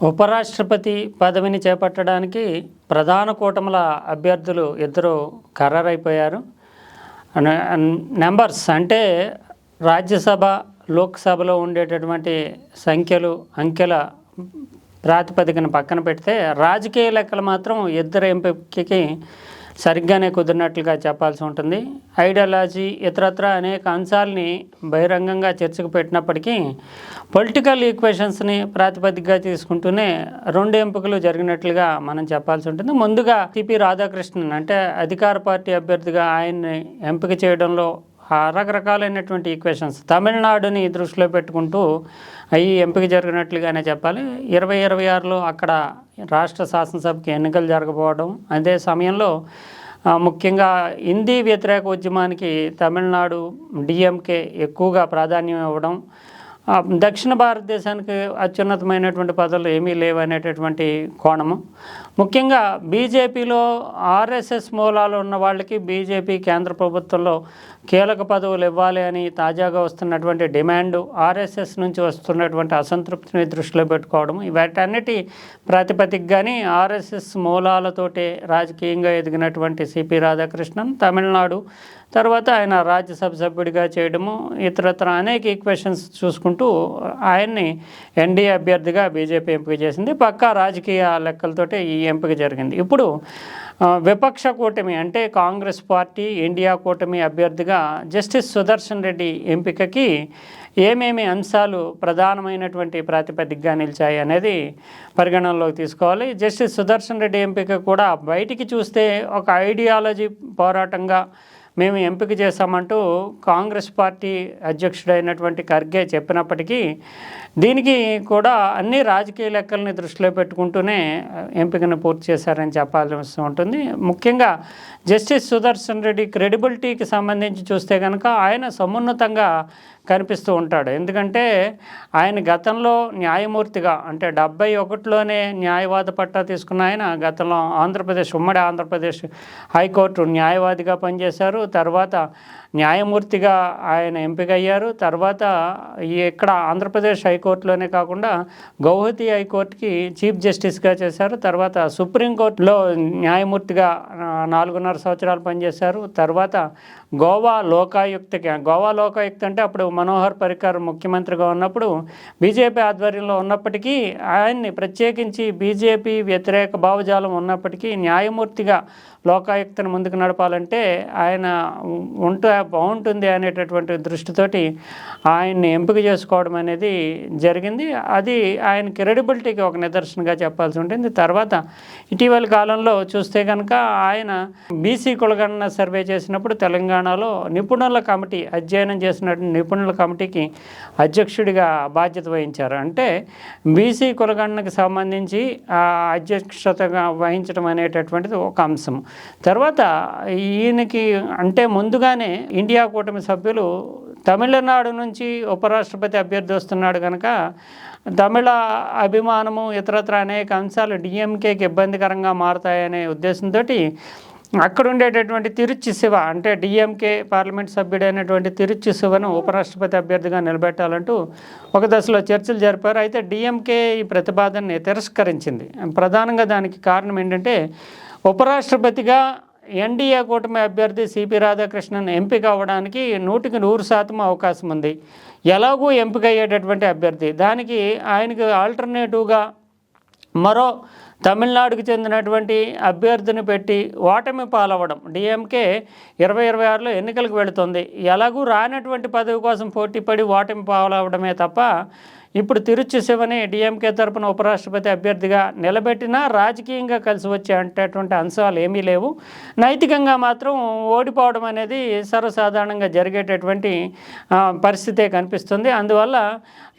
ఉపరాష్ట్రపతి పదవిని చేపట్టడానికి ప్రధాన కూటముల అభ్యర్థులు ఇద్దరు ఖరారైపోయారు. నెంబర్స్ అంటే రాజ్యసభ, లోక్సభలో ఉండేటటువంటి అంకెల ప్రాతిపదికన పక్కన పెడితే రాజకీయ లెక్కలు మాత్రం ఇద్దరు ఎంపికకి సరిగ్గానే కుదిరినట్లుగా చెప్పాల్సి ఉంటుంది. ఐడియాలజీ ఇతరత్ర అనేక అంశాలని బహిరంగంగా చర్చకు పెట్టినప్పటికీ పొలిటికల్ ఈక్వేషన్స్ని ప్రాతిపదికగా తీసుకుంటూనే రెండు ఎంపికలు జరిగినట్లుగా మనం చెప్పాల్సి ఉంటుంది. ముందుగా సిపి రాధాకృష్ణన్ అంటే అధికార పార్టీ అభ్యర్థిగా ఆయన్ని ఎంపిక చేయడంలో రకరకాలైనటువంటి ఈక్వేషన్స్ తమిళనాడుని దృష్టిలో పెట్టుకుంటూ అవి ఎంపిక జరిగినట్లుగానే చెప్పాలి. 2026లో అక్కడ రాష్ట్ర శాసనసభకి ఎన్నికలు జరగకపోవడం, అదే సమయంలో ముఖ్యంగా హిందీ వ్యతిరేక ఉద్యమానికి తమిళనాడు డిఎంకే ఎక్కువగా ప్రాధాన్యం ఇవ్వడం, దక్షిణ భారతదేశానికి అత్యున్నతమైనటువంటి పదవులు ఏమీ లేవనేటటువంటి కోణము, ముఖ్యంగా బీజేపీలో ఆర్ఎస్ఎస్ మూలాలు ఉన్న వాళ్ళకి బీజేపీ కేంద్ర ప్రభుత్వంలో కీలక పదవులు ఇవ్వాలి అని తాజాగా వస్తున్నటువంటి డిమాండు, ఆర్ఎస్ఎస్ నుంచి వస్తున్నటువంటి అసంతృప్తిని దృష్టిలో పెట్టుకోవడం, వీటన్నిటి ప్రాతిపదికగానే ఆర్ఎస్ఎస్ మూలాలతోటే రాజకీయంగా ఎదిగినటువంటి సిపి రాధాకృష్ణన్ తమిళనాడు తర్వాత ఆయన రాజ్యసభ సభ్యుడిగా చేయడము, ఇతరత్ర అనేక ఈక్వేషన్స్ చూసుకుంటూ ఆయన్ని ఎన్డీఏ అభ్యర్థిగా బీజేపీ ఎంపిక చేసింది. పక్కా రాజకీయ లెక్కలతోటే ఈ ఎంపిక జరిగింది. ఇప్పుడు విపక్ష కూటమి అంటే కాంగ్రెస్ పార్టీ, ఇండియా కూటమి అభ్యర్థిగా జస్టిస్ సుదర్శన్ రెడ్డి ఎంపికకి ఏమేమి అంశాలు ప్రధానమైనటువంటి ప్రాతిపదికగా నిలిచాయి అనేది పరిగణనలోకి తీసుకోవాలి. జస్టిస్ సుదర్శన్ రెడ్డి ఎంపిక కూడా బయటికి చూస్తే ఒక ఐడియాలజీ పోరాటంగా మేము ఎంపిక చేశామంటూ కాంగ్రెస్ పార్టీ అధ్యక్షుడైనటువంటి ఖర్గే చెప్పినప్పటికీ దీనికి కూడా అన్ని రాజకీయ లెక్కల్ని దృష్టిలో పెట్టుకుంటూనే ఎంపికను పూర్తి చేశారని చెప్పాల్సి ఉంటుంది. ముఖ్యంగా జస్టిస్ సుదర్శన్ రెడ్డి క్రెడిబిలిటీకి సంబంధించి చూస్తే కనుక ఆయన సమున్నతంగా కనిపిస్తూ ఉంటాడు. ఎందుకంటే ఆయన గతంలో న్యాయమూర్తిగా అంటే 71లోనే న్యాయవాద పట్టా తీసుకున్న ఆయన గతంలో ఉమ్మడి ఆంధ్రప్రదేశ్ హైకోర్టు న్యాయవాదిగా పనిచేశారు. తర్వాత న్యాయమూర్తిగా ఆయన ఎంపిక అయ్యారు. తర్వాత ఇక్కడ ఆంధ్రప్రదేశ్ హైకోర్టులోనే కాకుండా గౌహతి హైకోర్టుకి చీఫ్ జస్టిస్గా చేశారు. తర్వాత సుప్రీంకోర్టులో న్యాయమూర్తిగా 4.5 సంవత్సరాలు పనిచేశారు. తర్వాత గోవా లోకాయుక్త అంటే అప్పుడు మనోహర్ పరికర్ ముఖ్యమంత్రిగా ఉన్నప్పుడు బీజేపీ ఆధ్వర్యంలో ఉన్నప్పటికీ ఆయన్ని ప్రత్యేకించి బీజేపీ వ్యతిరేక భావజాలం ఉన్నప్పటికీ న్యాయమూర్తిగా లోకాయుక్తను ముందుకు నడపాలంటే ఆయన బాగుంటుంది అనేటటువంటి దృష్టితోటి ఆయన్ని ఎంపిక చేసుకోవడం అనేది జరిగింది. అది ఆయన క్రెడిబిలిటీకి ఒక నిదర్శనంగా చెప్పాల్సి ఉంటుంది. తర్వాత ఇటీవల కాలంలో చూస్తే కనుక ఆయన బీసీ కులగణన సర్వే చేసినప్పుడు తెలంగాణలో అధ్యయనం చేసినటువంటి నిపుణుల కమిటీకి అధ్యక్షుడిగా బాధ్యత వహించారు. అంటే బీసీ కులగణనకు సంబంధించి అధ్యక్షతగా వహించడం అనేటటువంటిది ఒక అంశం. తర్వాత ఈయనకి అంటే ముందుగానే ఇండియా కూటమి సభ్యులు తమిళనాడు నుంచి ఉపరాష్ట్రపతి అభ్యర్థి వస్తున్నాడు కనుక తమిళ అభిమానము ఇతరత్ర అనేక అంశాలు డిఎంకేకి ఇబ్బందికరంగా మారుతాయనే ఉద్దేశంతో అక్కడ ఉండేటటువంటి తిరుచి శివ అంటే డిఎంకే పార్లమెంట్ సభ్యుడైనటువంటి తిరుచి శివను ఉపరాష్ట్రపతి అభ్యర్థిగా నిలబెట్టాలంటూ ఒక దశలో చర్చలు జరిపారు. అయితే డిఎంకే ఈ ప్రతిపాదనని తిరస్కరించింది. ప్రధానంగా దానికి కారణం ఏంటంటే ఉపరాష్ట్రపతిగా ఎన్డీఏ కూటమి అభ్యర్థి సిపి రాధాకృష్ణన్ ఎంపిక అవ్వడానికి 100% అవకాశం ఉంది. ఎలాగూ ఎంపిక అయ్యేటటువంటి అభ్యర్థి, దానికి ఆయనకు ఆల్టర్నేటివ్గా మరో తమిళనాడుకు చెందినటువంటి అభ్యర్థిని పెట్టి ఓటమి పాలవ్వడం. డిఎంకే 2026లో ఎన్నికలకు వెళుతుంది. ఎలాగూ రానటువంటి పదవి కోసం పోటీపడి ఓటమి పాలవడమే తప్ప ఇప్పుడు తిరుచి శివని డిఎంకే తరపున ఉపరాష్ట్రపతి అభ్యర్థిగా నిలబెట్టినా రాజకీయంగా కలిసి వచ్చేటటువంటి అంశాలు ఏమీ లేవు. నైతికంగా మాత్రం ఓడిపోవడం అనేది సర్వసాధారణంగా జరిగేటటువంటి పరిస్థితే కనిపిస్తుంది. అందువల్ల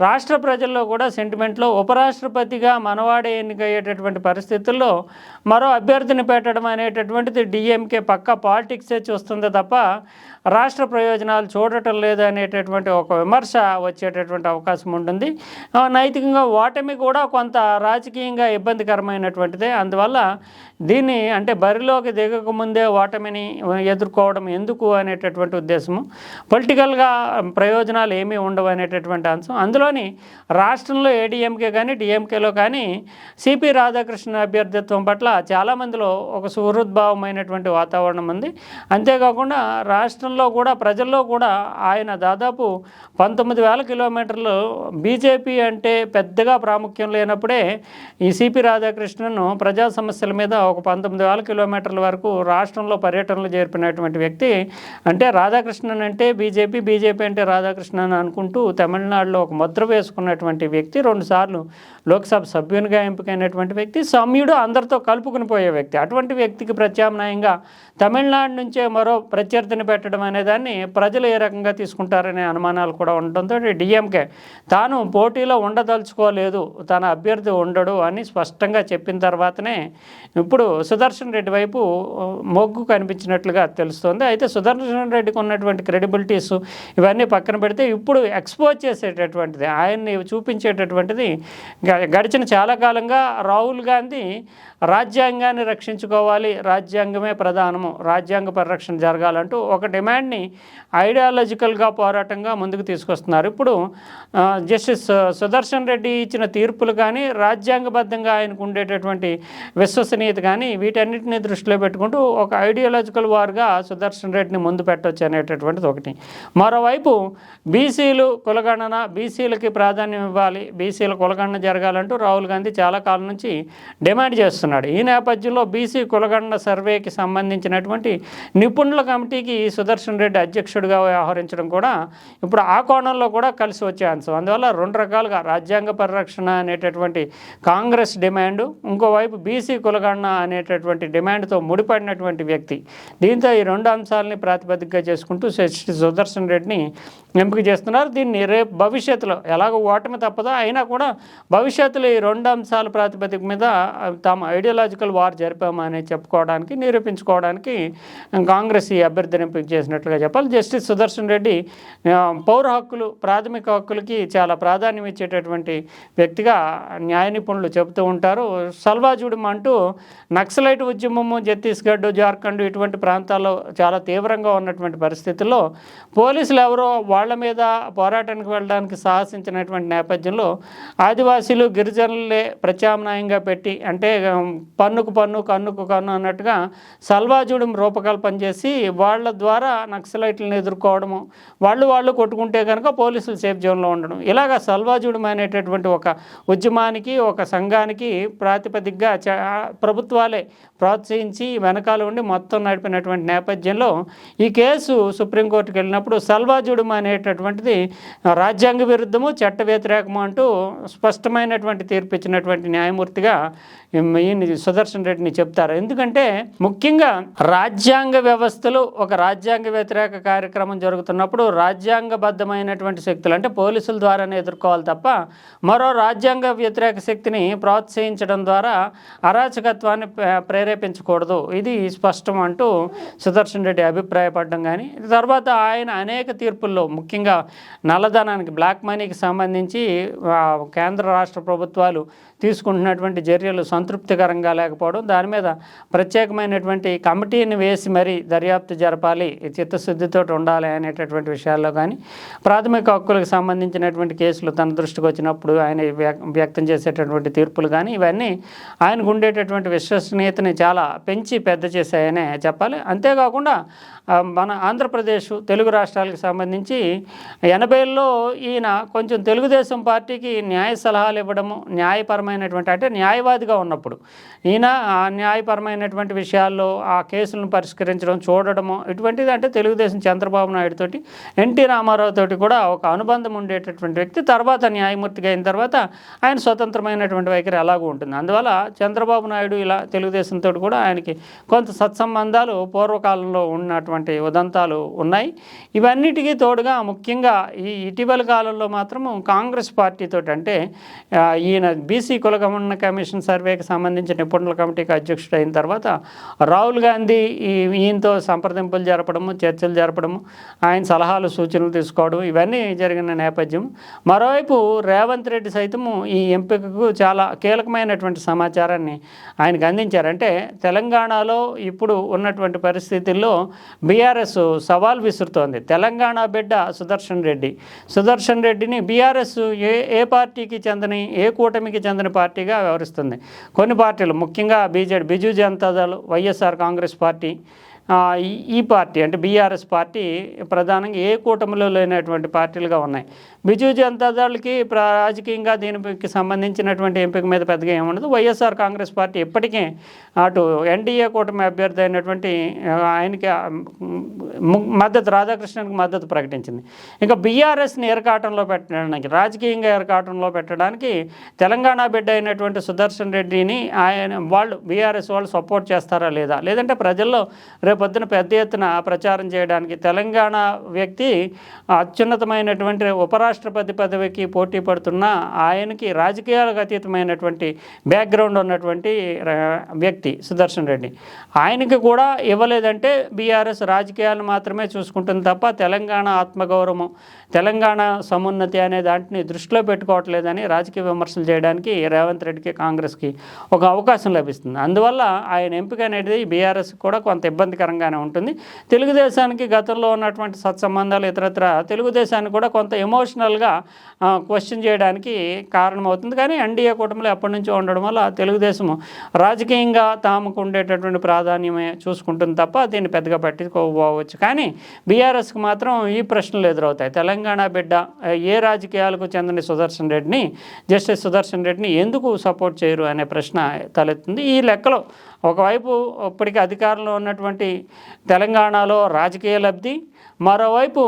రాష్ట్ర ప్రజల్లో కూడా సెంటిమెంట్లో ఉపరాష్ట్రపతిగా మనవాడే ఎన్నికయ్యేటటువంటి పరిస్థితుల్లో మరో అభ్యర్థిని పెట్టడం అనేటటువంటిది డిఎంకే పక్కా పాలిటిక్సే చూస్తుంది తప్ప రాష్ట్ర ప్రయోజనాలు చూడటం లేదు అనేటటువంటి ఒక విమర్శ వచ్చేటటువంటి అవకాశం ఉంటుంది. నైతికంగా ఓటమి కూడా కొంత రాజకీయంగా ఇబ్బందికరమైనటువంటిదే. అందువల్ల దీన్ని అంటే బరిలోకి దిగకముందే ఓటమిని ఎదుర్కోవడం ఎందుకు అనేటటువంటి ఉద్దేశము, పొలిటికల్గా ప్రయోజనాలు ఏమీ ఉండవు అనేటటువంటి అంశం. అందులోని రాష్ట్రంలో ఏడీఎంకే కానీ డిఎంకేలో కానీ సిపి రాధాకృష్ణ అభ్యర్థిత్వం పట్ల చాలామందిలో ఒక సుహృద్భావమైనటువంటి వాతావరణం ఉంది. అంతేకాకుండా రాష్ట్రంలో కూడా ప్రజల్లో కూడా ఆయన దాదాపు 19,000 కిలోమీటర్లు బీజేపీ అంటే పెద్దగా ప్రాముఖ్యం లేనప్పుడే ఈ సిపి రాధాకృష్ణను ప్రజా సమస్యల మీద ఒక 19,000 కిలోమీటర్ల వరకు రాష్ట్రంలో పర్యటనలు జరిపినటువంటి వ్యక్తి. అంటే రాధాకృష్ణన్ అంటే బీజేపీ, బీజేపీ అంటే రాధాకృష్ణన్ అనుకుంటూ తమిళనాడులో ఒక ముద్ర వేసుకున్నటువంటి వ్యక్తి, 2 సార్లు లోక్సభ సభ్యునిగా ఎంపికైనటువంటి వ్యక్తి, సౌమ్యుడు, అందరితో కలుపుకుని పోయే వ్యక్తి. అటువంటి వ్యక్తికి ప్రత్యామ్నాయంగా తమిళనాడు నుంచే మరో ప్రత్యర్థిని పెట్టడం అనే దాన్ని ప్రజలు ఏ రకంగా తీసుకుంటారనే అనుమానాలు కూడా ఉండడంతో డిఎంకే తాను పోటీలో ఉండదలుచుకోలేదు, తన అభ్యర్థి ఉండడు అని స్పష్టంగా చెప్పిన తర్వాతనే ఇప్పుడు సుదర్శన్ రెడ్డి వైపు మొగ్గు కనిపించినట్లుగా తెలుస్తోంది. అయితే సుదర్శన్ రెడ్డికి ఉన్నటువంటి క్రెడిబిలిటీస్ ఇవన్నీ పక్కన పెడితే ఇప్పుడు ఎక్స్పోజ్ చేసేటటువంటిది, ఆయన్ని చూపించేటటువంటిది గడిచిన చాలా కాలంగా రాహుల్ గాంధీ రాజ్యాంగాన్ని రక్షించుకోవాలి, రాజ్యాంగమే ప్రధానము, రాజ్యాంగ పరిరక్షణ జరగాలంటూ ఒక డిమాండ్ని ఐడియాలజికల్గా పోరాటంగా ముందుకు తీసుకొస్తున్నారు. ఇప్పుడు జస్టిస్ సుదర్శన్ రెడ్డి ఇచ్చిన తీర్పులు కానీ, రాజ్యాంగబద్ధంగా ఆయనకు ఉండేటటువంటి విశ్వసనీయత కానీ, వీటన్నిటిని దృష్టిలో పెట్టుకుంటూ ఒక ఐడియాలజికల్ వార్గా సుదర్శన్ రెడ్డిని ముందు పెట్టవచ్చు అనేటటువంటిది ఒకటి. మరోవైపు బీసీలు కులగణన, బీసీలకి ప్రాధాన్యం ఇవ్వాలి, బీసీల కులగణన జరగాలంటూ రాహుల్ గాంధీ చాలా కాలం నుంచి డిమాండ్ చేస్తున్నాడు. ఈ నేపథ్యంలో బీసీ కులగణన సర్వేకి సంబంధించినటువంటి నిపుణుల కమిటీకి సుదర్శన్ రెడ్డి అధ్యక్షుడిగా వ్యవహరించడం కూడా ఇప్పుడు ఆ కోణంలో కూడా కలిసి వచ్చే అంశం. అందువల్ల 2 రకాలుగా రాజ్యాంగ పరిరక్షణ అనేటటువంటి కాంగ్రెస్ డిమాండు, ఇంకోవైపు బీసీ కులగణన అనేటటువంటి డిమాండ్తో ముడిపడినటువంటి వ్యక్తి. దీంతో ఈ 2 అంశాలని ప్రాతిపదికగా చేసుకుంటూ సుదర్శన్ రెడ్డిని ఎంపిక చేస్తున్నారు. దీన్ని రేపు భవిష్యత్తులో ఎలాగో ఓటమి తప్పదో అయినా కూడా భవిష్యత్తులో ఈ 2 అంశాల ప్రాతిపదిక మీద తాము ఐడియాలజికల్ వార్ జరిపామని చెప్పుకోవడానికి, నిరూపించుకోవడానికి కాంగ్రెస్ ఈ అభ్యర్థిని ఎంపిక చేసినట్లుగా చెప్పాలి. జస్టిస్ సుదర్శన్ రెడ్డి పౌర హక్కులు, ప్రాథమిక హక్కులకి చాలా ప్రాధాన్యం ఇచ్చేటటువంటి వ్యక్తిగా న్యాయ నిపుణులు చెబుతూ ఉంటారు. సల్వాజుడుం అంటూ నక్సలైట్ ఉద్యమము ఛత్తీస్గఢ్, జార్ఖండ్ ఇటువంటి ప్రాంతాల్లో చాలా తీవ్రంగా ఉన్నటువంటి పరిస్థితుల్లో పోలీసులు ఎవరో వాళ్ళ మీద పోరాటానికి వెళ్ళడానికి సాహసించినటువంటి నేపథ్యంలో ఆదివాసీలు, గిరిజనులే ప్రత్యామ్నాయంగా పెట్టి, అంటే పన్నుకు పన్ను, కన్నుకు కన్ను అన్నట్టుగా సల్వాజుడుం రూపకల్పన చేసి వాళ్ళ ద్వారా నక్సలైట్లను ఎదుర్కోవడము, వాళ్ళు కొట్టుకుంటే కనుక పోలీసులు సేఫ్ జోన్లో ఉండడం, ఇలాగ సల్వాజుడుం అనేటటువంటి ఒక ఉద్యమానికి, ఒక సంఘానికి ప్రాతిపదికగా ప్రభుత్వాలే ప్రోత్సహించి వెనకాల ఉండి మొత్తం నడిపినటువంటి నేపథ్యంలో ఈ కేసు సుప్రీంకోర్టుకు వెళ్ళినప్పుడు సల్వాజుడుం అనేటటువంటిది రాజ్యాంగ విరుద్ధము, చట్ట వ్యతిరేకము అంటూ స్పష్టమైనటువంటి తీర్పు ఇచ్చినటువంటి న్యాయమూర్తిగా ఈయన సుదర్శన్ రెడ్డిని చెప్తారు. ఎందుకంటే ముఖ్యంగా రాజ్యాంగ వ్యవస్థలు ఒక రాజ్యాంగ వ్యతిరేక కార్యక్రమం జరుగుతున్నప్పుడు రాజ్యాంగబద్ధమైనటువంటి శక్తులు అంటే పోలీసుల ద్వారానే ఎదుర్కోవాలి తప్ప మరో రాజ్యాంగ వ్యతిరేక శక్తిని ప్రోత్సహించడం ద్వారా అరాచకత్వాన్ని ప్రేరేపించకూడదు, ఇది స్పష్టం అంటూ సుదర్శన్ రెడ్డి అభిప్రాయపడడం. కానీ తర్వాత ఆయన అనేక తీర్పుల్లో ముఖ్యంగా నల్లధనానికి, బ్లాక్ మనీకి సంబంధించి కేంద్ర రాష్ట్ర ప్రభుత్వాలు తీసుకుంటున్నటువంటి చర్యలు సంతృప్తికరంగా లేకపోవడం, దాని మీద ప్రత్యేకమైనటువంటి కమిటీని వేసి మరీ దర్యాప్తు జరపాలి, చిత్తశుద్ధితో ఉండాలి అనేటటువంటి విషయాల్లో కానీ, ప్రాథమిక హక్కులకు సంబంధించినటువంటి కేసులు తన దృష్టికి వచ్చినప్పుడు ఆయన వ్యక్తం చేసేటటువంటి తీర్పులు కానీ, ఇవన్నీ ఆయనకు ఉండేటటువంటి విశ్వసనీయతని చాలా పెంచి పెద్ద చేశాయనే చెప్పాలి. అంతేకాకుండా మన ఆంధ్రప్రదేశ్, తెలుగు రాష్ట్రాలకు సంబంధించి 80ల్లో ఈయన కొంచెం తెలుగుదేశం పార్టీకి న్యాయ సలహాలు ఇవ్వడము, న్యాయపరమైనటువంటి అంటే న్యాయవాదిగా ఉన్నప్పుడు ఈయన న్యాయపరమైనటువంటి విషయాల్లో ఆ కేసులను పరిష్కరించడం, చూడడము, ఇటువంటిది అంటే తెలుగుదేశం చంద్రబాబు నాయుడు తోటి, ఎన్టీ రామారావు తోటి కూడా ఒక అనుబంధం ఉండేటటువంటి వ్యక్తి. తర్వాత న్యాయమూర్తిగా అయిన తర్వాత ఆయన స్వతంత్రమైనటువంటి వైఖరి అలాగూ ఉంటుంది. అందువల్ల చంద్రబాబు నాయుడు ఇలా తెలుగుదేశంతో కూడా ఆయనకి కొంత సత్సంబంధాలు పూర్వకాలంలో ఉన్నటువంటి ఉదంతాలు ఉన్నాయి. ఇవన్నిటికీ తోడుగా ముఖ్యంగా ఈ ఇటీవల కాలంలో మాత్రము కాంగ్రెస్ పార్టీతో అంటే ఈయన బీసీ కులగమన కమిషన్ సర్వేకి సంబంధించిన నిపుణుల కమిటీకి అధ్యక్షుడు అయిన తర్వాత రాహుల్ గాంధీ ఈయనతో సంప్రదింపులు జరపడము, చర్చలు జరపడము, ఆయన సలహాలు సూచనలు తీసుకోవడం ఇవన్నీ జరిగిన నేపథ్యం. మరోవైపు రేవంత్ రెడ్డి సైతము ఈ ఎంపికకు చాలా కీలకమైనటువంటి సమాచారాన్ని ఆయనకు అందించారు. అంటే తెలంగాణలో ఇప్పుడు ఉన్నటువంటి పరిస్థితుల్లో బీఆర్ఎస్ సవాల్ విసురుతోంది. తెలంగాణ బిడ్డ సుదర్శన్ రెడ్డిని బీఆర్ఎస్ ఏ పార్టీకి చెందని, ఏ కూటమికి చెందిన పార్టీగా వ్యవహరిస్తుంది. కొన్ని పార్టీలు ముఖ్యంగా బిజు జనతాదళ్, వైఎస్ఆర్ కాంగ్రెస్ పార్టీ, ఈ పార్టీ అంటే బీఆర్ఎస్ పార్టీ ప్రధానంగా ఏ కూటమిలో లేనటువంటి పార్టీలుగా ఉన్నాయి. బిజు జనతాదళ్కి రాజకీయంగా దీనికి సంబంధించినటువంటి ఎంపిక మీద పెద్దగా ఏముండదు. వైఎస్ఆర్ కాంగ్రెస్ పార్టీ ఇప్పటికే అటు ఎన్డీఏ కూటమి అభ్యర్థి అయినటువంటి ఆయనకి మద్దతు, రాధాకృష్ణన్కి మద్దతు ప్రకటించింది. ఇంకా బీఆర్ఎస్ని ఎరకాటంలో పెట్టడానికి, రాజకీయంగా ఎరకాటంలో పెట్టడానికి తెలంగాణ బిడ్డ అయినటువంటి సుదర్శన్ రెడ్డిని వాళ్ళు బీఆర్ఎస్ వాళ్ళు సపోర్ట్ చేస్తారా లేదా, లేదంటే ప్రజల్లో రేపొద్దున పెద్ద ఎత్తున ప్రచారం చేయడానికి తెలంగాణ వ్యక్తి అత్యున్నతమైనటువంటి ఉపరాష్ట్రపతి పదవికి పోటీ పడుతున్న ఆయనకి రాజకీయాలకు అతీతమైనటువంటి బ్యాక్గ్రౌండ్ ఉన్నటువంటి వ్యక్తి సుదర్శన్ రెడ్డి, ఆయనకి కూడా ఇవ్వలేదంటే బీఆర్ఎస్ రాజకీయాలను మాత్రమే చూసుకుంటుంది తప్ప తెలంగాణ ఆత్మగౌరవం, తెలంగాణ సమున్నతి అనే దాంట్ని దృష్టిలో పెట్టుకోవట్లేదని రాజకీయ విమర్శలు చేయడానికి రేవంత్ రెడ్డికి, కాంగ్రెస్కి ఒక అవకాశం లభిస్తుంది. అందువల్ల ఆయన ఎంపిక అనేది బీఆర్ఎస్ కూడా కొంత ఇబ్బందికరంగానే ఉంటుంది. తెలుగుదేశానికి గతంలో ఉన్నటువంటి సత్సంబంధాలు ఇతరత్ర తెలుగుదేశాన్ని కూడా కొంత ఎమోషనల్గా క్వశ్చన్ చేయడానికి కారణమవుతుంది. కానీ ఎన్డీఏ కూటమిలో ఎప్పటి నుంచో ఉండడం వల్ల తెలుగుదేశం రాజకీయంగా తాముకు ఉండేటటువంటి ప్రాధాన్యమే చూసుకుంటుంది తప్ప దీన్ని పెద్దగా పట్టించుకోవచ్చు. కానీ బీఆర్ఎస్కి మాత్రం ఈ ప్రశ్నలు ఎదురవుతాయి. తెలంగాణ బిడ్డ, ఏ రాజకీయాలకు చెందిన జస్టిస్ సుదర్శన్ రెడ్డిని ఎందుకు సపోర్ట్ చేయరు అనే ప్రశ్న తలెత్తుంది. ఈ లెక్కలో ఒకవైపు ఇప్పటికీ అధికారంలో ఉన్నటువంటి తెలంగాణలో రాజకీయ లబ్ధి, మరోవైపు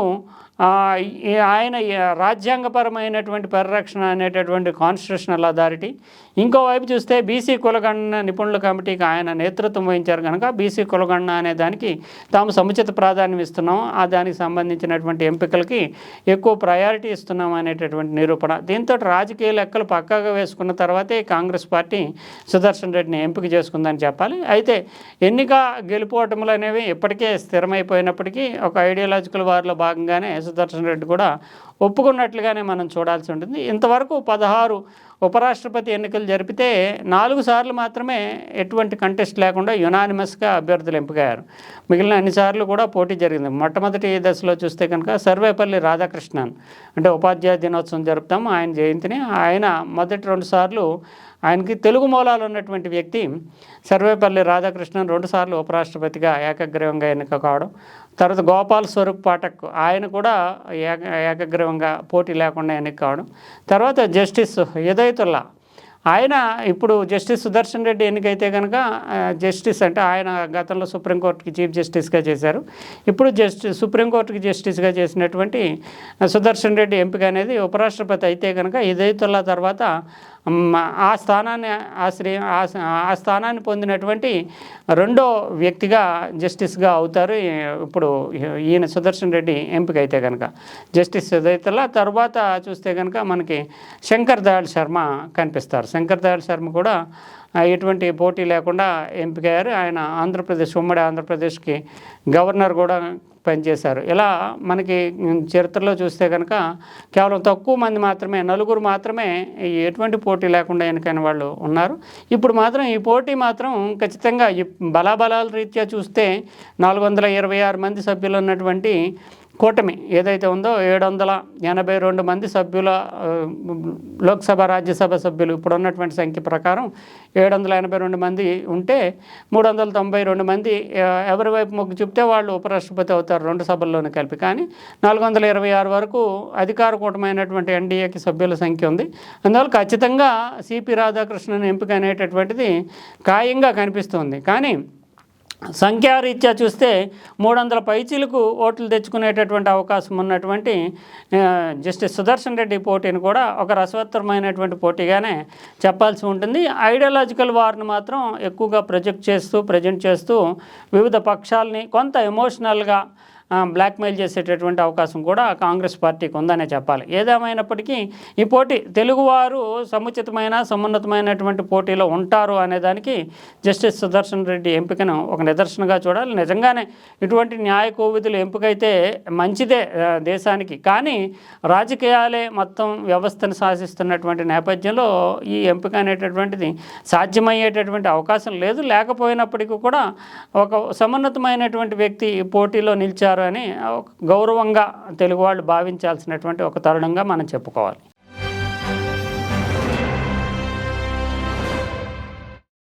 ఆయన రాజ్యాంగపరమైనటువంటి పరిరక్షణ అనేటటువంటి కాన్స్టిట్యూషనల్ అథారిటీ, ఇంకోవైపు చూస్తే బీసీ కులగణన నిపుణుల కమిటీకి ఆయన నేతృత్వం వహించారు కనుక బీసీ కులగణన అనే దానికి తాము సముచిత ప్రాధాన్యం ఇస్తున్నాం, దానికి సంబంధించినటువంటి ఎంపికలకి ఎక్కువ ప్రయారిటీ ఇస్తున్నాం అనేటటువంటి నిరూపణ. దీంతో రాజకీయ లెక్కలు పక్కాగా వేసుకున్న తర్వాతే కాంగ్రెస్ పార్టీ సుదర్శన్ రెడ్డిని ఎంపిక చేసుకుందని చెప్పాలి. అయితే ఎన్నిక గెలుపోవటములు అనేవి ఇప్పటికే స్థిరమైపోయినప్పటికీ ఒక ఐడియాలజికల్ వారిలో భాగంగానే సుదర్శన్ రెడ్డి కూడా ఒప్పుకున్నట్లుగానే మనం చూడాల్సి ఉంటుంది. ఇంతవరకు 16 ఉపరాష్ట్రపతి ఎన్నికలు జరిపితే 4 సార్లు మాత్రమే ఎటువంటి కంటెస్ట్ లేకుండా యునానిమస్గా అభ్యర్థులు ఎంపికయ్యారు. మిగిలిన అన్నిసార్లు కూడా పోటీ జరిగింది. మొట్టమొదటి దశలో చూస్తే కనుక సర్వేపల్లి రాధాకృష్ణన్, అంటే ఉపాధ్యాయ దినోత్సవం జరుపుతాము ఆయన జయంతిని, ఆయన మొదటి 2 సార్లు ఆయనకి తెలుగు మూలాలు ఉన్నటువంటి వ్యక్తి సర్వేపల్లి రాధాకృష్ణన్ 2 సార్లు ఉపరాష్ట్రపతిగా ఏకగ్రీవంగా ఎన్నిక కావడం. తర్వాత గోపాల్ స్వరూప్ పాఠక్ ఆయన కూడా ఏకగ్రీవంగా పోటీ లేకుండా ఎన్నిక కావడం. తర్వాత జస్టిస్ హిదాయతుల్లా, ఆయన ఇప్పుడు జస్టిస్ సుదర్శన్ రెడ్డి ఎన్నికైతే కనుక జస్టిస్ అంటే ఆయన గతంలో సుప్రీంకోర్టుకి చీఫ్ జస్టిస్గా చేశారు. ఇప్పుడు సుప్రీంకోర్టుకి జస్టిస్గా చేసినటువంటి సుదర్శన్ రెడ్డి ఎంపిక అనేది ఉపరాష్ట్రపతి అయితే కనుక హిదాయతుల్లా తర్వాత ఆ స్థానాన్ని పొందినటువంటి రెండో వ్యక్తిగా జస్టిస్గా అవుతారు. ఇప్పుడు ఈయన సుదర్శన్ రెడ్డి ఎంపిక అయితే కనుక జస్టిస్ హిదాయతుల్లా తర్వాత చూస్తే కనుక మనకి శంకర్ దయాళ్ శర్మ కనిపిస్తారు. శంకర్ దయాళ్ శర్మ కూడా ఎటువంటి పోటీ లేకుండా ఎంపికయ్యారు. ఆయన ఉమ్మడి ఆంధ్రప్రదేశ్కి గవర్నర్ కూడా పనిచేశారు. ఇలా మనకి చరిత్రలో చూస్తే కనుక కేవలం తక్కువ మంది మాత్రమే, 9 మాత్రమే ఎటువంటి పోటీ లేకుండా ఎన్నికైన వాళ్ళు ఉన్నారు. ఇప్పుడు మాత్రం ఈ పోటీ మాత్రం ఖచ్చితంగా బలాబలాల రీత్యా చూస్తే 426 మంది సభ్యులు ఉన్నటువంటి కూటమి ఏదైతే ఉందో 782 మంది సభ్యుల లోక్సభ, రాజ్యసభ సభ్యులు ఇప్పుడు ఉన్నటువంటి సంఖ్య ప్రకారం 782 మంది ఉంటే 392 మంది ఎవరి వైపు మొగ్గు చూపితే వాళ్ళు ఉపరాష్ట్రపతి అవుతారు 2 సభల్లోనూ కలిపి. కానీ 426 వరకు అధికార కూటమైనటువంటి ఎన్డీఏకి సభ్యుల సంఖ్య ఉంది. అందువల్ల ఖచ్చితంగా సిపి రాధాకృష్ణన్ ఎంపిక అనేటటువంటిది ఖాయంగా కనిపిస్తుంది. కానీ సంఖ్యారీత్యా చూస్తే 300 పైచీలకు ఓట్లు తెచ్చుకునేటటువంటి అవకాశం ఉన్నటువంటి జస్టిస్ సుదర్శన్ రెడ్డి పోటీని కూడా ఒక రసవత్తరమైనటువంటి పోటీగానే చెప్పాల్సి ఉంటుంది. ఐడియాలజికల్ వార్ని మాత్రం ఎక్కువగా ప్రజెంట్ చేస్తూ వివిధ పక్షాలని కొంత ఎమోషనల్గా బ్లాక్మెయిల్ చేసేటటువంటి అవకాశం కూడా కాంగ్రెస్ పార్టీకి ఉందనే చెప్పాలి. ఏదేమైనప్పటికీ ఈ పోటీ తెలుగువారు సముచితమైన సమున్నతమైనటువంటి పోటీలో ఉంటారు అనేదానికి జస్టిస్ సుదర్శన్ రెడ్డి ఎంపికను ఒక నిదర్శనగా చూడాలి. నిజంగానే ఇటువంటి న్యాయ కోవిధులు ఎంపికైతే మంచిదే దేశానికి. కానీ రాజకీయాలే మొత్తం వ్యవస్థను శాసిస్తున్నటువంటి నేపథ్యంలో ఈ ఎంపిక అనేటటువంటిది సాధ్యమయ్యేటటువంటి అవకాశం లేదు. లేకపోయినప్పటికీ కూడా ఒక సమున్నతమైనటువంటి వ్యక్తి పోటీలో నిలిచారు అని గౌరవంగా తెలుగు వాళ్ళు భావించాల్సినటువంటి ఒక తరుణంగా మనం చెప్పుకోవాలి.